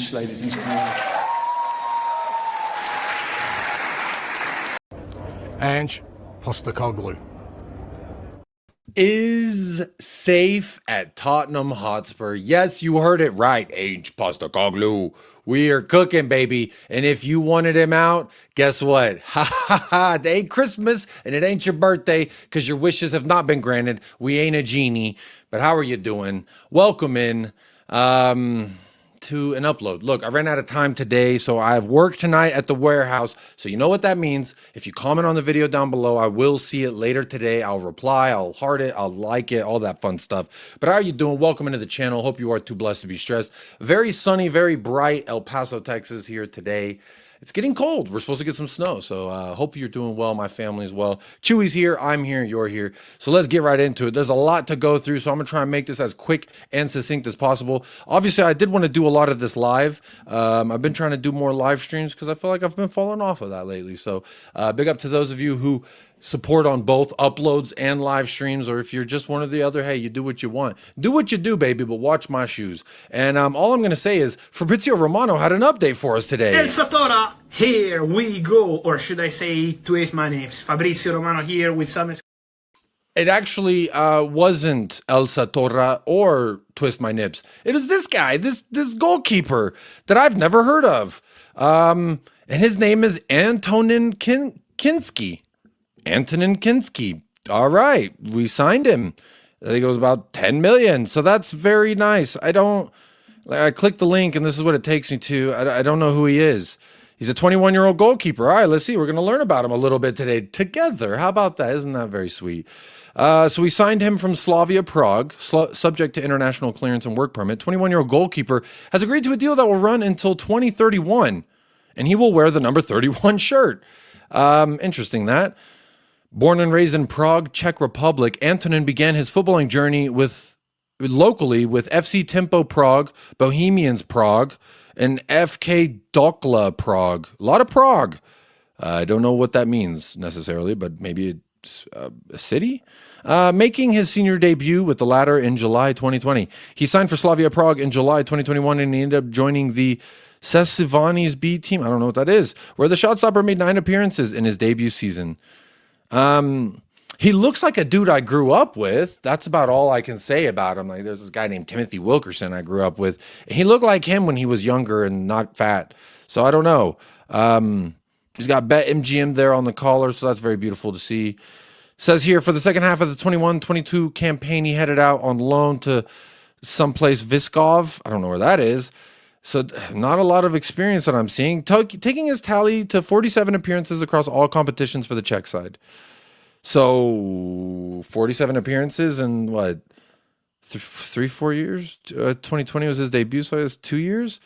Ange, ladies and gentlemen. Ange, Postecoglou. Is safe at Tottenham Hotspur. Yes, you heard it right, Ange Postecoglou. We are cooking, baby. And if you wanted him out, guess what? Ha ha ha. It ain't Christmas and it ain't your birthday because your wishes have not been granted. We ain't a genie. But how are you doing? Welcome in to an upload. Look, I ran out of time today, so I have work tonight at the warehouse. So you know what that means. If you comment on the video down below, I will see it later today. I'll reply, I'll heart it, I'll like it, all that fun stuff. But how are you doing? Welcome into the channel. Hope you are too blessed to be stressed. Very sunny, very bright El Paso, Texas here today. It's getting cold. We're supposed to get some snow. So hope you're doing well. My family as well. Chewy's here. I'm here. You're here. So let's get right into it. There's a lot to go through. So I'm going to try and make this as quick and succinct as possible. Obviously, I did want to do a lot of this live. I've been trying to do more live streams because I feel like I've been falling off of that lately. So big up to those of you who support on both uploads and live streams, or if you're just one or the other, hey, you do what you want. Do what you do, baby, but watch my shoes. And all I'm going to say is Fabrizio Romano had an update for us today. El Satora, here we go, or should I say, twist my names. Fabrizio Romano here with some... It actually wasn't El Satora or Twist My Nips. It is this guy, this goalkeeper that I've never heard of. And his name is Antonin Kinsky. Antonin Kinsky. All right, we signed him. I think it was about 10 million. So that's very nice. I clicked the link and this is what it takes me to. I don't know who he is. He's a 21-year-old goalkeeper. All right, let's see. We're going to learn about him a little bit today together. How about that? Isn't that very sweet? So we signed him from Slavia Prague, subject to international clearance and work permit. 21-year-old goalkeeper has agreed to a deal that will run until 2031, and he will wear the number 31 shirt. Interesting that. Born and raised in Prague, Czech Republic, Antonin began his footballing journey locally with FC Tempo Prague, Bohemians Prague, and FK Dokla Prague. A lot of Prague. I don't know what that means necessarily, but maybe it's a city. Making his senior debut with the latter in July 2020. He signed for Slavia Prague in July 2021, and he ended up joining the Sesivani's B team. I don't know what that is, where the shot stopper made 9 appearances in his debut season. He looks like a dude I grew up with. That's about all I can say about him. Like, there's this guy named Timothy Wilkerson I grew up with. He looked like him when he was younger and not fat. So I don't know. He's got BetMGM there on the collar, so that's very beautiful to see. Says here, for the second half of the 21-22 campaign, he headed out on loan to someplace Viskov. I don't know where that is. So not a lot of experience that I'm seeing. Taking his tally to 47 appearances across all competitions for the Czech side. So 47 appearances in what, 3-4 years? 2020 was his debut, so it was 2 years.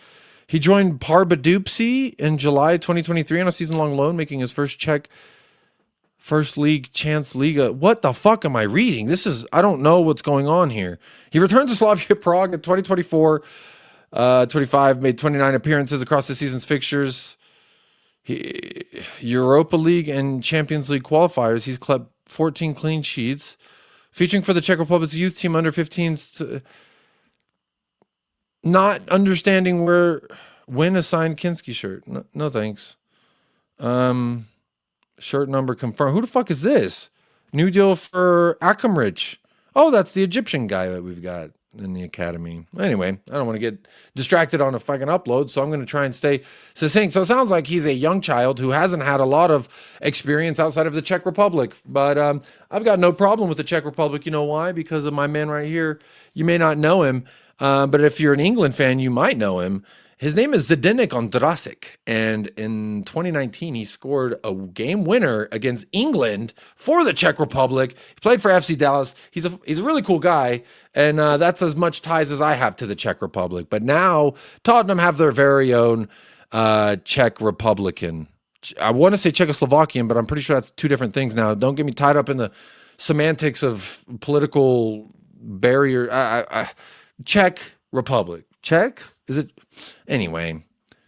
He joined Pardubicí in July 2023 on a season-long loan, making his first Czech First League Chance Liga. What the fuck am I reading? I don't know what's going on here. He returned to Slavia Prague in 2024. 25, made 29 appearances across the season's fixtures. Europa League and Champions League qualifiers. He's clubbed 14 clean sheets. Featuring for the Czech Republic's youth team under 15s. Not understanding when assigned Kinsky shirt. No thanks. Shirt number confirmed. Who the fuck is this? New deal for Akamrich. Oh, that's the Egyptian guy that we've got in the academy. Anyway, I don't want to get distracted on a fucking upload, so I'm going to try and stay succinct. So it sounds like he's a young child who hasn't had a lot of experience outside of the Czech Republic, but I've got no problem with the Czech Republic. You know why? Because of my man right here. You may not know him, but if you're an England fan, you might know him. His name is Zdeněk Ondrasik, and in 2019, he scored a game winner against England for the Czech Republic. He played for FC Dallas. He's a really cool guy, and that's as much ties as I have to the Czech Republic. But now Tottenham have their very own Czech Republican. I want to say Czechoslovakian, but I'm pretty sure that's two different things now. Don't get me tied up in the semantics of political barrier. Czech Republic. Czech? Is it? Anyway,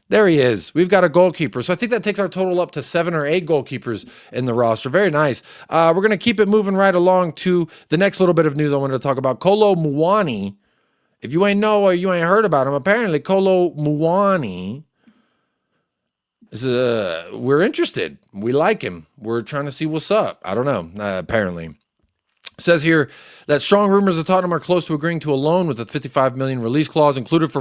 there he is. We've got a goalkeeper. So I think that takes our total up to 7 or 8 goalkeepers in the roster. Very nice. We're going to keep it moving right along to the next little bit of news I wanted to talk about. Kolo Muani If you ain't know or you ain't heard about him, apparently Kolo Muani is we're interested. We like him. We're trying to see what's up. I don't know. Apparently. It says here that strong rumors of Tottenham are close to agreeing to a loan with a 55 million release clause included for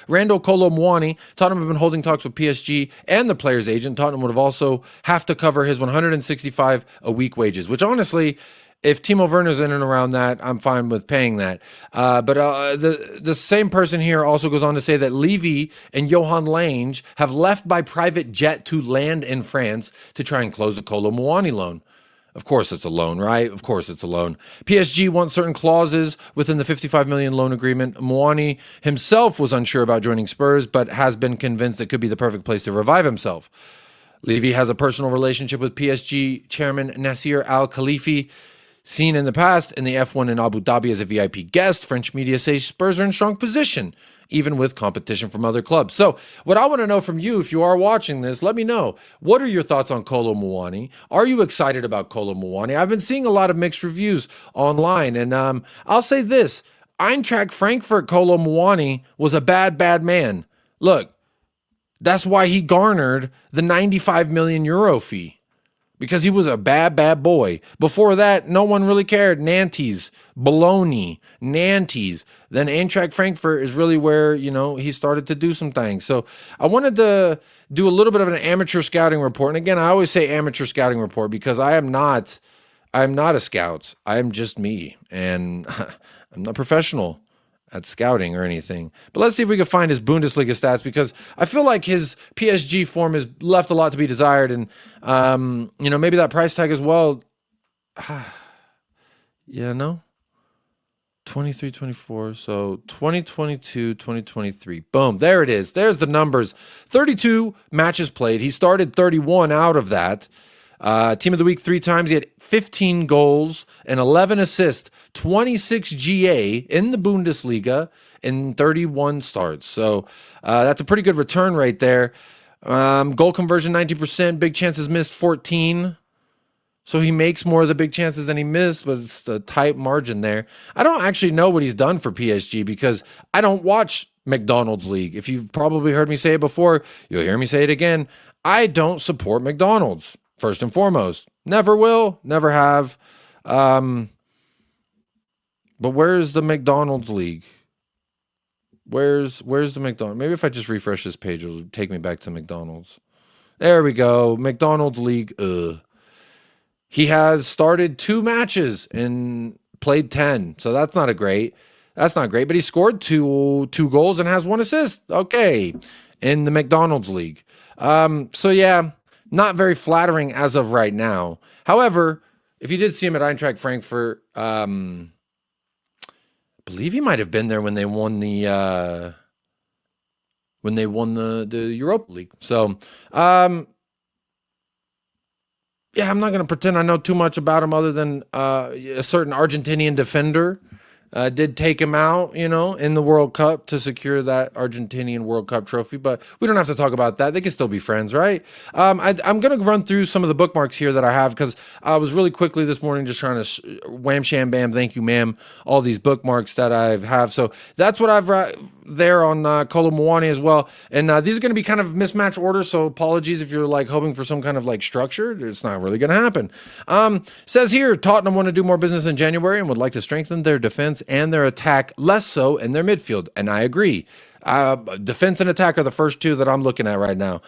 Randal Kolo Muani. Tottenham have been holding talks with PSG and the player's agent. Tottenham would have also have to cover his 165 a week wages, which honestly, if Timo Werner's in and around that, I'm fine with paying that. But the same person here also goes on to say that Levy and Johan Lange have left by private jet to land in France to try and close the Kolo Muani loan. Of course it's a loan, right? Of course it's a loan. PSG wants certain clauses within the 55 million loan agreement. Muani himself was unsure about joining Spurs, but has been convinced it could be the perfect place to revive himself. Levy has a personal relationship with PSG chairman Nasser Al Khalifi, seen in the past in the F1 in Abu Dhabi as a VIP guest. French media say Spurs are in strong position, even with competition from other clubs. So what I want to know from you, if you are watching this, let me know. What are your thoughts on Kolo Muani? Are you excited about Kolo Muani? I've been seeing a lot of mixed reviews online, and I'll say this. Eintracht Frankfurt Kolo Muani was a bad man. Look, that's why he garnered the 95 million euro fee. Because he was a bad boy. Before that, no one really cared. Nantes, Bologna, Nantes. Then Eintracht Frankfurt is really where, he started to do some things. So I wanted to do a little bit of an amateur scouting report. And again, I always say amateur scouting report because I'm not a scout. I'm just me. And I'm not professional at scouting or anything. But let's see if we can find his Bundesliga stats, because I feel like his PSG form has left a lot to be desired. And, maybe that price tag as well. 23, 24. So 2022, 2023. Boom. There it is. There's the numbers. 32 matches played. He started 31 out of that. Team of the week 3 times. He had 15 goals and 11 assists, 26 GA in the Bundesliga in 31 starts. So that's a pretty good return rate there. Goal conversion 90%, big chances missed 14. So he makes more of the big chances than he missed, but it's a tight margin there. I don't actually know what he's done for PSG because I don't watch McDonald's League. If you've probably heard me say it before, you'll hear me say it again. I don't support McDonald's. First and foremost, never will, never have. But where's the McDonald's League? Where's the McDonald's? Maybe if I just refresh this page, it'll take me back to McDonald's. There we go. McDonald's League. He has started 2 matches and played 10. So that's not great. But he scored two goals and has 1 assist. Okay. In the McDonald's League. So yeah. Not very flattering as of right now. However, if you did see him at Eintracht Frankfurt, I believe he might have been there when they won the Europa League. So, I'm not going to pretend I know too much about him other than a certain Argentinian defender did take him out, in the World Cup to secure that Argentinian World Cup trophy. But we don't have to talk about that. They can still be friends, right? I'm going to run through some of the bookmarks here that I have because I was really quickly this morning just trying to wham, sham, bam, thank you, ma'am, all these bookmarks that I have. So that's what I've there on Kolo Muani as well. And these are going to be kind of mismatched order, so apologies if you're hoping for some kind of structure. It's not really going to happen. Says here, Tottenham want to do more business in January and would like to strengthen their defense and their attack, less so in their midfield. And I agree. Defense and attack are the first 2 that I'm looking at right now.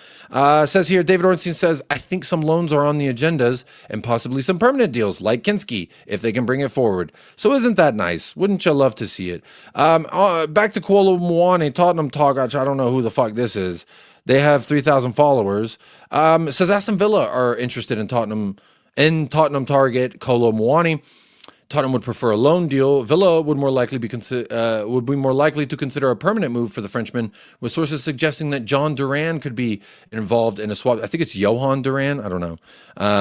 Says here, David Ornstein says, I think some loans are on the agendas and possibly some permanent deals like Kinsky if they can bring it forward. So isn't that nice? Wouldn't you love to see it? Back to Kolo Muani, Tottenham talk. I don't know who the fuck this is. They have 3,000 followers. Says Aston Villa are interested in Tottenham target Kolo Muani. Tottenham would prefer a loan deal. Villa would be more likely to consider a permanent move for the Frenchman, with sources suggesting that John Duran could be involved in a swap. I think it's Johan Duran. I don't know.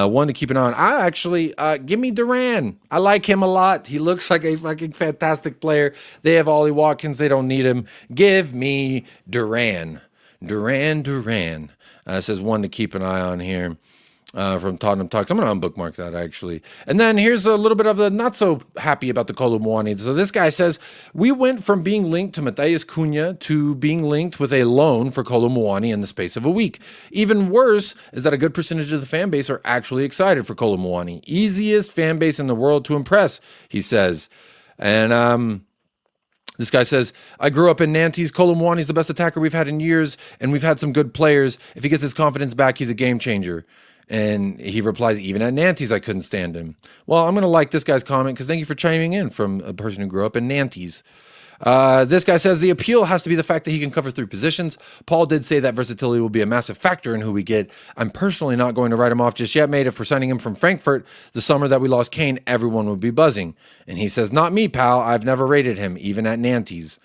One to keep an eye on. I actually give me Duran. I like him a lot. He looks like a fucking fantastic player. They have Ollie Watkins. They don't need him. Give me Duran. Duran. Says one to keep an eye on here. from Tottenham Talks. I'm going to unbookmark that, actually. And then here's a little bit of the not so happy about the Kolo Muani. So this guy says, we went from being linked to Matheus Cunha to being linked with a loan for Kolo Muani in the space of a week. Even worse is that a good percentage of the fan base are actually excited for Kolo Muani. Easiest fan base in the world to impress, he says. And this guy says, I grew up in Nantes. Kolo Muani is the best attacker we've had in years, and we've had some good players. If he gets his confidence back, he's a game changer. And he replies, even at Nantes, I couldn't stand him. Well, I'm going to like this guy's comment because thank you for chiming in from a person who grew up in Nantes. This guy says the appeal has to be the fact that he can cover 3 positions. Paul did say that versatility will be a massive factor in who we get. I'm personally not going to write him off just yet, mate. If we're signing him from Frankfurt the summer that we lost Kane, everyone would be buzzing. And he says, not me, pal. I've never rated him, even at Nantes.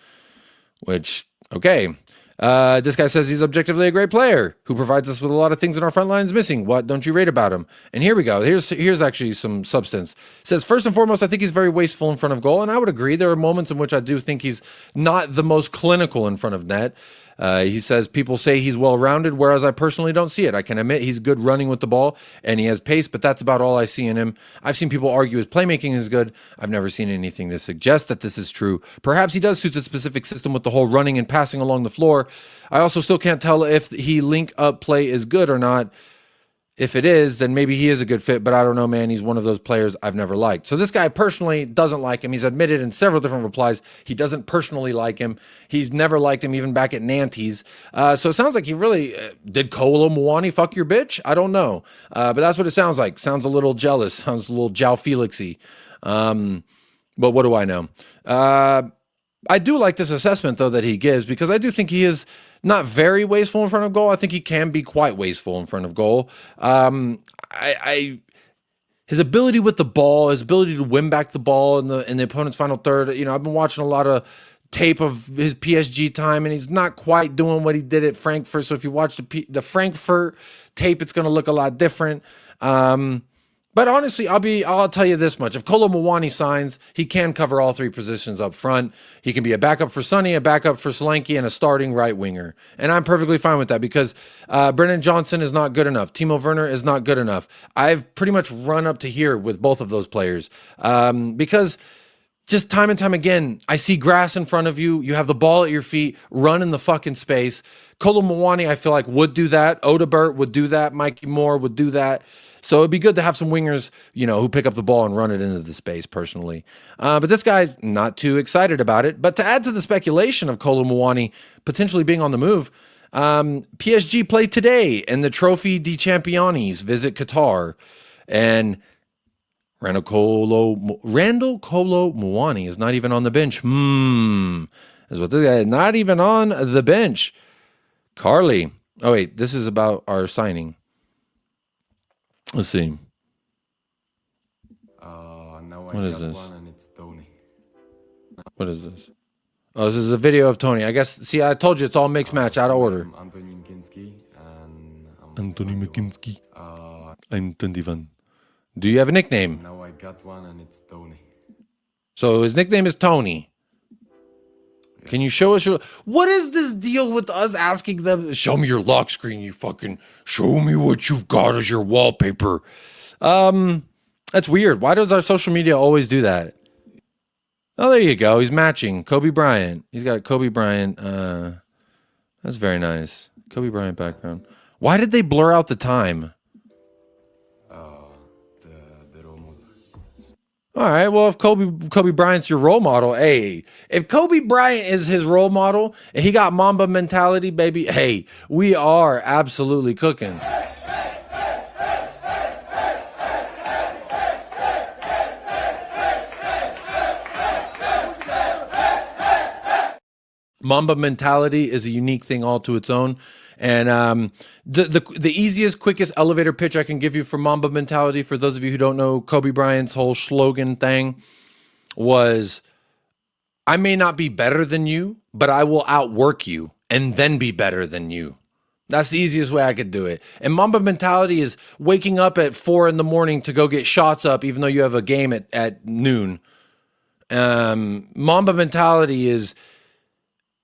Which, okay. This guy says he's objectively a great player who provides us with a lot of things in our front lines missing. What don't you rate about him? And here we go. Here's actually some substance. It says, first and foremost, I think he's very wasteful in front of goal. And I would agree. There are moments in which I do think he's not the most clinical in front of net. He says people say he's well-rounded, whereas I personally don't see it. I can admit he's good running with the ball and he has pace, but that's about all I see in him. I've seen people argue his playmaking is good. I've never seen anything to suggest that this is true. Perhaps he does suit the specific system with the whole running and passing along the floor. I also still can't tell if he link-up play is good or not. If it is, then maybe he is a good fit, but I don't know, man. He's one of those players I've never liked. So this guy personally doesn't like him. He's admitted in several different replies he doesn't personally like him. He's never liked him, even back at Nantes. So it sounds like he really did Kolo Muani fuck your bitch? I don't know. But that's what it sounds like. Sounds a little jealous. Sounds a little João Felix-y. But what do I know? I do like this assessment, though, that he gives, because I do think he is not very wasteful in front of goal. I think he can be quite wasteful in front of goal. His ability with the ball, his ability to win back the ball in the opponent's final third. You know, I've been watching a lot of tape of his PSG time, and he's not quite doing what he did at Frankfurt. So if you watch the Frankfurt tape, it's going to look a lot different. But honestly, I'll tell you this much. If Kolo Muani signs, he can cover all 3 positions up front. He can be a backup for Sonny, a backup for Solanke, and a starting right winger. And I'm perfectly fine with that because Brennan Johnson is not good enough. Timo Werner is not good enough. I've pretty much run up to here with both of those players because just time and time again, I see grass in front of you. You have the ball at your feet. Run in the fucking space. Kolo Muani, I feel like, would do that. Odebert would do that. Mikey Moore would do that. So it'd be good to have some wingers, you know, who pick up the ball and run it into the space personally. But this guy's not too excited about it. But to add to the speculation of Kolo Muani potentially being on the move, PSG play today in the Trophy des Champions visit Qatar. And Randal Kolo Muani is not even on the bench. Is what this guy is, not even on the bench. Carly. Oh, wait, this is about our signing. Let's see. What is this? One and it's Tony. What is this? Oh, this is a video of Tony. I guess, see, I told you it's all mixed match, out of order. I'm Antonin Kinsky and Antonin Kinsky. I'm 21. Do you have a nickname? now I got one and it's Tony. So his nickname is Tony. Can you show us your... What is this deal with us asking them, show me your lock screen, you fucking... Show me what you've got as your wallpaper. That's weird. Why does our social media always do that? Oh, there you go. He's matching. Kobe Bryant. He's got a Kobe Bryant. That's very nice. Kobe Bryant background. Why did they blur out the time? The role model. All right, well, if Kobe Bryant's your role model, hey, if Kobe Bryant is his role model and he got Mamba mentality, baby, hey, we are absolutely cooking. Mamba mentality is a unique thing all to its own. And the easiest, quickest elevator pitch I can give you for Mamba mentality, for those of you who don't know Kobe Bryant's whole slogan thing, was, I may not be better than you, but I will outwork you and then be better than you. That's the easiest way I could do it. And Mamba mentality is waking up at 4 a.m. to go get shots up, even though you have a game at noon. Mamba mentality is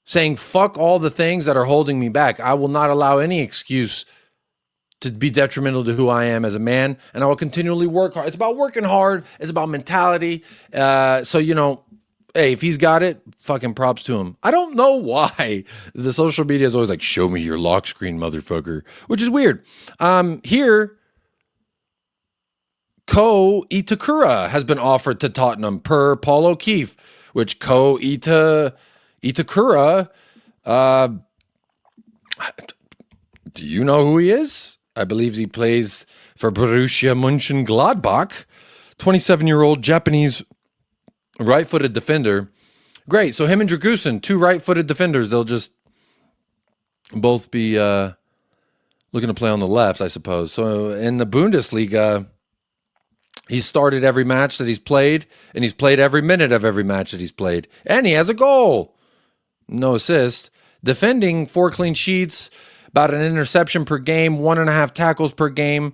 saying, fuck all the things that are holding me back. I will not allow any excuse to be detrimental to who I am as a man, and I will continually work hard. It's about working hard. It's about mentality. So, you know, hey, if he's got it, fucking props to him. I don't know why the social media is always like, show me your lock screen, motherfucker, which is weird. Here, Itakura has been offered to Tottenham per Paul O'Keefe, which Itakura, do you know who he is? I believe he plays for Borussia Mönchengladbach, 27-year-old Japanese right-footed defender. Great. So him and Dragusin, two right-footed defenders. They'll just both be looking to play on the left, I suppose. So in the Bundesliga, he's started every match that he's played, and he's played every minute of every match that he's played. And he has a goal. No assist. Defending, 4 clean sheets, about an interception per game, 1.5 tackles per game.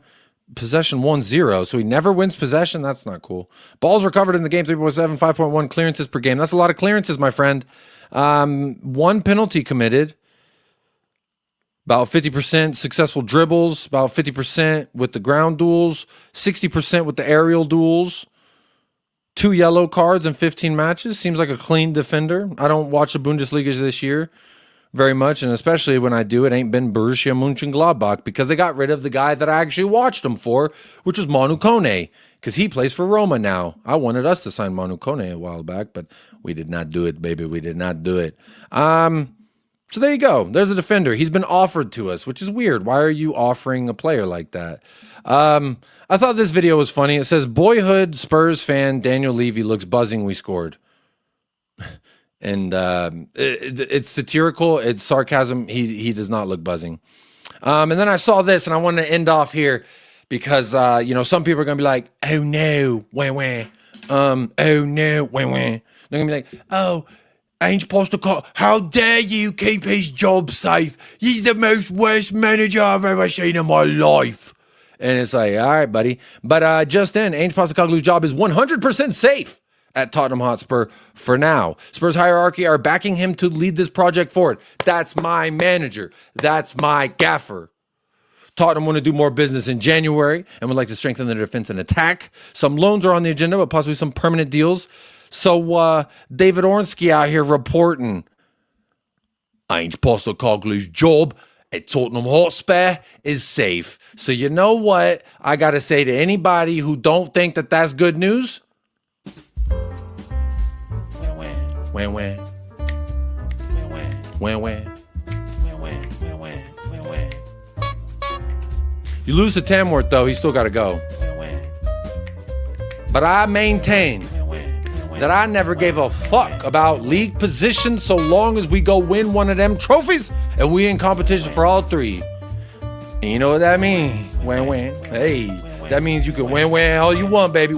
Possession 1-0, so he never wins possession. That's not cool. Balls recovered in the game, 3.7, 5.1 clearances per game. That's a lot of clearances, my friend. 1 penalty committed. About 50% successful dribbles, about 50% with the ground duels, 60% with the aerial duels. 2 yellow cards in 15 matches. Seems like a clean defender. I don't watch the Bundesliga this year very much, and especially when I do, it ain't been Borussia Mönchengladbach, because they got rid of the guy that I actually watched him for, which was Manu Kone, because he plays for Roma now. I wanted us to sign Manu Kone a while back, but we did not do it, baby. We did not do it. So there you go. There's a defender. He's been offered to us, which is weird. Why are you offering a player like that? I thought this video was funny. It says, boyhood Spurs fan Daniel Levy looks buzzing we scored. And it's satirical. It's sarcasm. He does not look buzzing. And then I saw this, and I wanted to end off here because, you know, some people are going to be like, oh, no, wah, wah. Oh, no, wah, wah. They're going to be like, oh, Ange Postecoglou, how dare you keep his job safe? He's the most worst manager I've ever seen in my life. And it's like, all right, buddy. But just then, Ange Postecoglou's job is 100% safe at Tottenham Hotspur for now. Spurs hierarchy are backing him to lead this project forward. That's my manager. That's my gaffer. Tottenham want to do more business in January and would like to strengthen their defense and attack. Some loans are on the agenda, but possibly some permanent deals. So David Ornsky out here reporting Ange Postecoglou's job at Tottenham Hotspur is safe. So you know what I got to say to anybody who don't think that that's good news? Wah, wah. Wah, wah. You lose to Tamworth, though, he's still got to go. But I maintain that I never gave a fuck about league position so long as we go win one of them trophies and we in competition for all 3. And you know what that means? Wah, wah. Hey, that means you can win all you want, baby.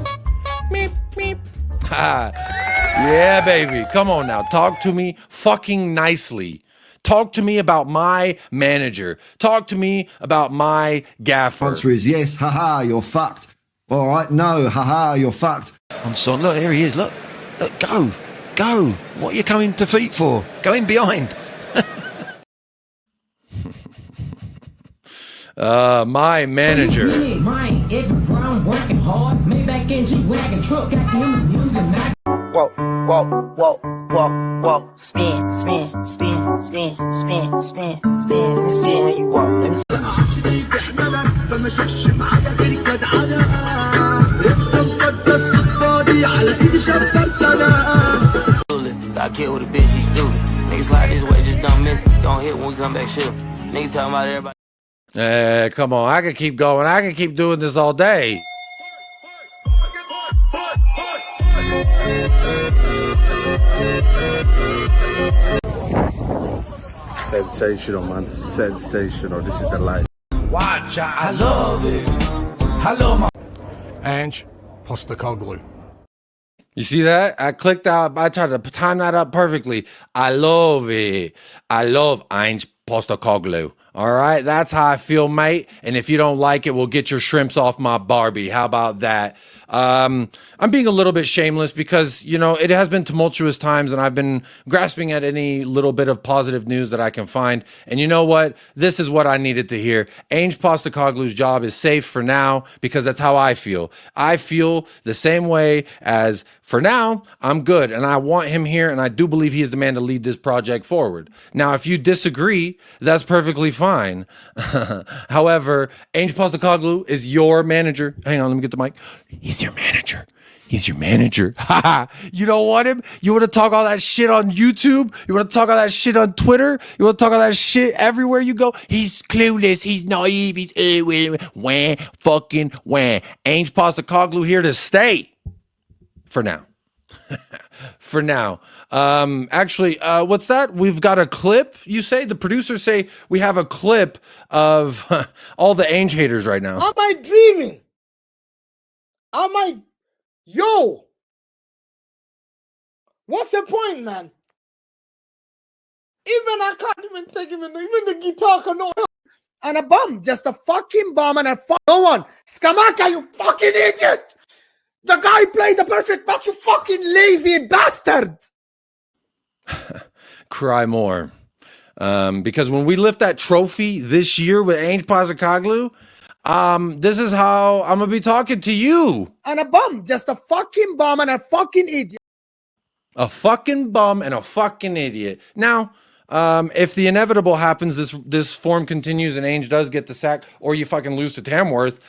Meep, meep. Ha. Yeah, baby. Come on now. Talk to me fucking nicely. Talk to me about my manager. Talk to me about my gaffer. Answer is yes. Haha, you're fucked. All right. No. Haha, you're fucked. On son, look, here he is. Look, go. What are you coming to feet for? Go in behind. My manager. Whoa, spin, see how you walk. Let me see. Got killed with a bitch, he's stupid. Niggas slide this way, just don't miss. Don't hit when we come back, shoot. Nigga talking about everybody. Come on, I can keep going. I can keep doing this all day. Sensational, man. Sensational. This is the life. Watch, I love it. I love my... Ange Postecoglou. You see that? I clicked out. I tried to time that up perfectly. I love it. I love Ange Postecoglou. All right? That's how I feel, mate. And if you don't like it, we'll get your shrimps off my Barbie. How about that? I'm being a little bit shameless because, you know, it has been tumultuous times and I've been grasping at any little bit of positive news that I can find. And you know what? This is what I needed to hear. Ange Postecoglou's job is safe for now because that's how I feel. I feel the same way as for now, I'm good and I want him here and I do believe he is the man to lead this project forward. Now, if you disagree, that's perfectly fine. However, Ange Postecoglou is your manager. Hang on, let me get the mic. He's your manager. He's your manager. You don't want him? You want to talk all that shit on YouTube? You want to talk all that shit on Twitter? You want to talk all that shit everywhere you go? He's clueless. He's naive. He's wah, fucking wah. Ange Postecoglou here to stay. For now. For now. Actually, what's that? We've got a clip, you say? The producers say we have a clip of all the Ange haters right now. Am I dreaming? Yo! What's the point, man? Even I can't even take even the guitar can no help. And a bum, just a fucking bum and no one. Skamaka, you fucking idiot! The guy played the perfect match, you fucking lazy bastard! Cry more. Because when we lift that trophy this year with Ange Postecoglou, this is how I'm going to be talking to you. And a bum, just a fucking bum and a fucking idiot. A fucking bum and a fucking idiot. Now, if the inevitable happens, this form continues and Ange does get the sack, or you fucking lose to Tamworth,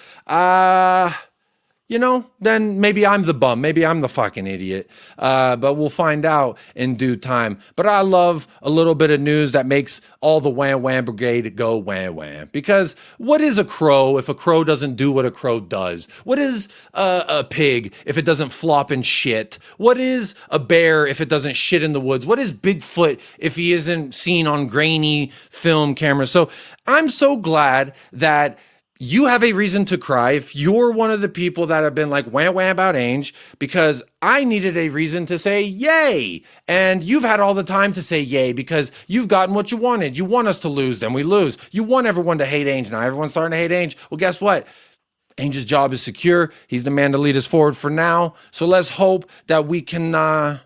you know, then maybe I'm the bum. Maybe I'm the fucking idiot. But we'll find out in due time. But I love a little bit of news that makes all the wham wham brigade go wham wham. Because what is a crow if a crow doesn't do what a crow does? What is a pig if it doesn't flop and shit? What is a bear if it doesn't shit in the woods? What is Bigfoot if he isn't seen on grainy film cameras? So I'm so glad that you have a reason to cry if you're one of the people that have been like wham wham about Ange, because I needed a reason to say yay. And you've had all the time to say yay because you've gotten what you wanted. You want us to lose, then we lose. You want everyone to hate Ange. Now everyone's starting to hate Ange. Well, guess what? Ange's job is secure. He's the man to lead us forward for now. So let's hope that we can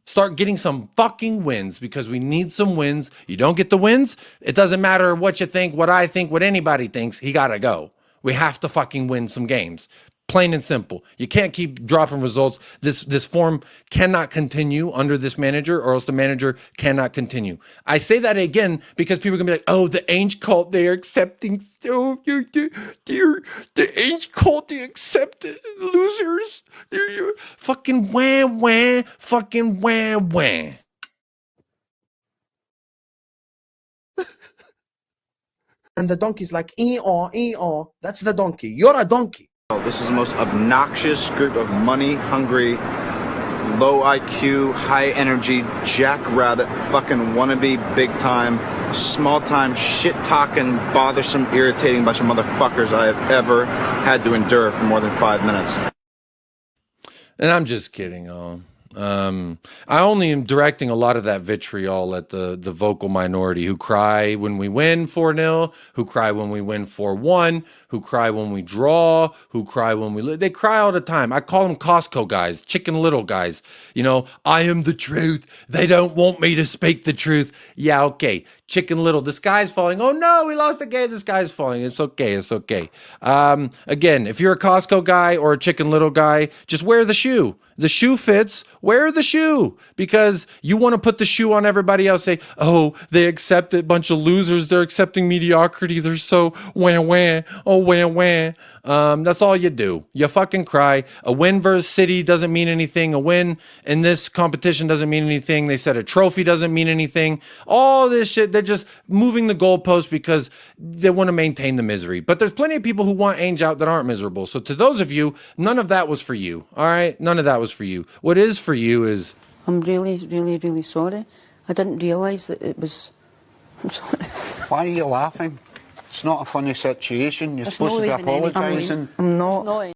start getting some fucking wins, because we need some wins. You don't get the wins, it doesn't matter what you think, what I think, what anybody thinks. He got to go. We have to fucking win some games. Plain and simple. You can't keep dropping results. This form cannot continue under this manager, or else the manager cannot continue. I say that again because people can be like, oh, the Ange cult, they're accepting. Oh, the Ange cult, they accepted losers. You're fucking wah wah, fucking wah wah. And the donkey's like, that's the donkey. You're a donkey. This is the most obnoxious group of money-hungry, low IQ, high-energy, jackrabbit, fucking wannabe, big-time, small-time, shit-talking, bothersome, irritating bunch of motherfuckers I have ever had to endure for more than 5 minutes. And I'm just kidding, I only am directing a lot of that vitriol at the vocal minority who cry when we win 4-0, who cry when we win 4-1, who cry when we draw, who cry when we lose. They cry all the time. I call them COSTCO guys, Chicken Little guys. You know, I am the truth. They don't want me to speak the truth. Yeah, okay. Chicken Little, the sky's falling. Oh no, we lost the game. The sky's falling. It's okay. It's okay. Again, if you're a COSTCO guy or a Chicken Little guy, just wear the shoe. The shoe fits. Wear the shoe, because you want to put the shoe on everybody else. Say, oh, they accept it. Bunch of losers. They're accepting mediocrity. They're so wah wah. Oh wah wah. That's all you do. You fucking cry. A win versus City doesn't mean anything. A win in this competition doesn't mean anything. They said a trophy doesn't mean anything. All this shit. They're just moving the goalpost because they want to maintain the misery. But there's plenty of people who want Ange out that aren't miserable. So to those of you, none of that was for you. All right? None of that was for you. What is for you is... I'm really, really, really sorry. I didn't realise that it was... I'm sorry. Why are you laughing? It's not a funny situation. You're supposed to be apologising. I'm not.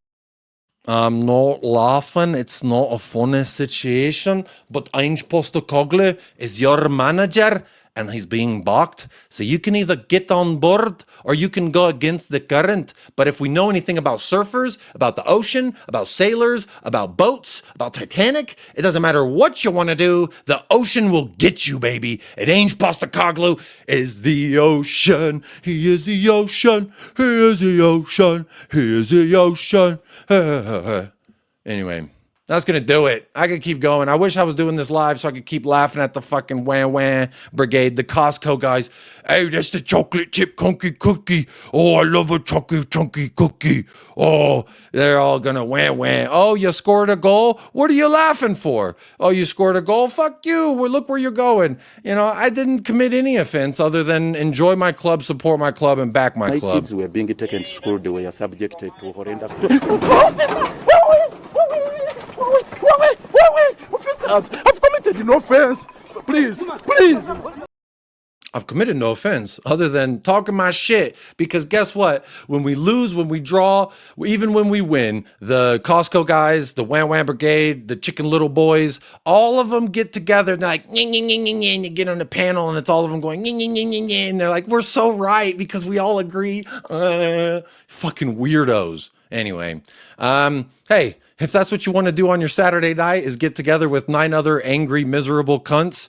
I'm not laughing. It's not a funny situation. But Ange Postecoglou is your manager, and he's being balked. So you can either get on board or you can go against the current. But if we know anything about surfers, about the ocean, about sailors, about boats, about Titanic, it doesn't matter what you want to do, the ocean will get you, baby. And Ange Postecoglou is the ocean. He is the ocean. He is the ocean. He is the ocean. Anyway, that's going to do it. I could keep going. I wish I was doing this live so I could keep laughing at the fucking wah brigade, the COSTCO guys. Hey, that's the chocolate chip chunky cookie. Oh, I love a chocolate chunky cookie. Oh, they're all going to wah. Oh, you scored a goal? What are you laughing for? Oh, you scored a goal? Fuck you. Well, look where you're going. You know, I didn't commit any offense other than enjoy my club, support my club, and back my club. My kids were being taken to school. They were subjected to horrendous... Officers, I've committed no offense. Please. I've committed no offense other than talking my shit, because guess what? When we lose, when we draw, even when we win, the COSTCO guys, the wah brigade, the chicken little boys, all of them get together and they're like, and you get on the panel and it's all of them going, and they're like, we're so right because we all agree. Fucking weirdos. Anyway, hey, if that's what you want to do on your Saturday night is get together with 9 other angry, miserable cunts,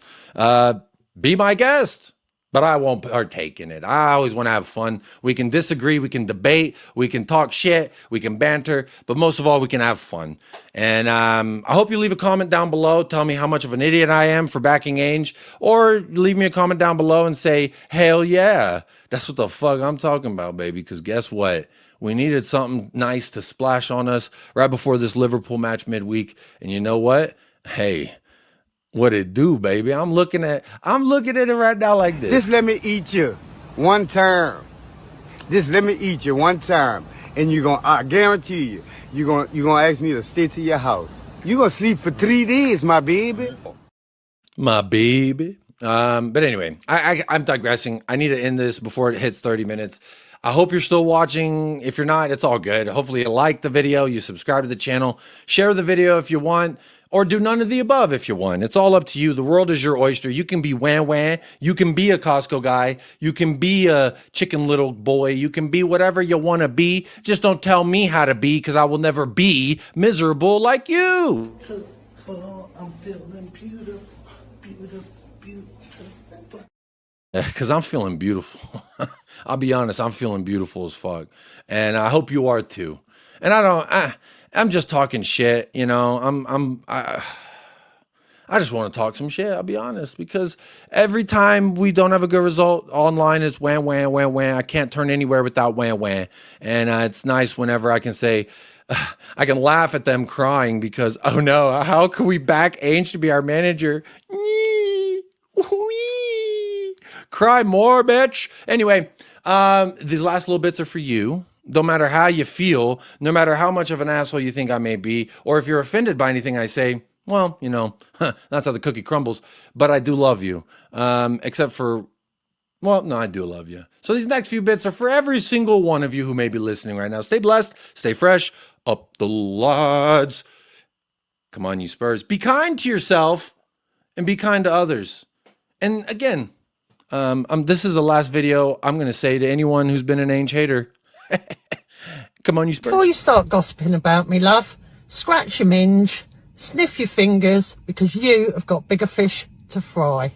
be my guest. But I won't partake in it. I always want to have fun. We can disagree, we can debate, we can talk shit, we can banter, but most of all, we can have fun. And I hope you leave a comment down below. Tell me how much of an idiot I am for backing Ange, or leave me a comment down below and say, hell yeah, that's what the fuck I'm talking about, baby. Because guess what? We needed something nice to splash on us right before this Liverpool match midweek. And you know what? Hey, what it do, baby? I'm looking at it right now like this. Just let me eat you one time. Just let me eat you one time, and I guarantee you're gonna ask me to stay to your house. You're gonna sleep for 3 days, my baby. My baby. But anyway, I'm digressing. I need to end this before it hits 30 minutes. I hope you're still watching. If you're not, it's all good. Hopefully you like the video, you subscribe to the channel, share the video if you want, or do none of the above if you want. It's all up to you. The world is your oyster. You can be wah. You can be a COSTCO guy. You can be a chicken little boy. You can be whatever you want to be. Just don't tell me how to be, because I will never be miserable like you. I'm feeling beautiful. Because I'm feeling beautiful. I'll be honest, I'm feeling beautiful as fuck. And I hope you are too. And I'm just talking shit, you know. I just want to talk some shit, I'll be honest, because every time we don't have a good result, online is wah. I can't turn anywhere without wah. And it's nice whenever I can say, I can laugh at them crying because, oh no, how can we back Ange to be our manager? Cry more, bitch. Anyway, these last little bits are for you. No matter how you feel, no matter how much of an asshole you think I may be, or if you're offended by anything I say, well, you know, that's how the cookie crumbles. But I do love you. Except for, well, no, I do love you. So these next few bits are for every single one of you who may be listening right now. Stay blessed, stay fresh, up the lads. Come on, you Spurs. Be kind to yourself and be kind to others. And again, this is the last video I'm going to say to anyone who's been an Ange hater. Come on, you Spurs. Before you start gossiping about me, love, scratch your minge, sniff your fingers, because you have got bigger fish to fry.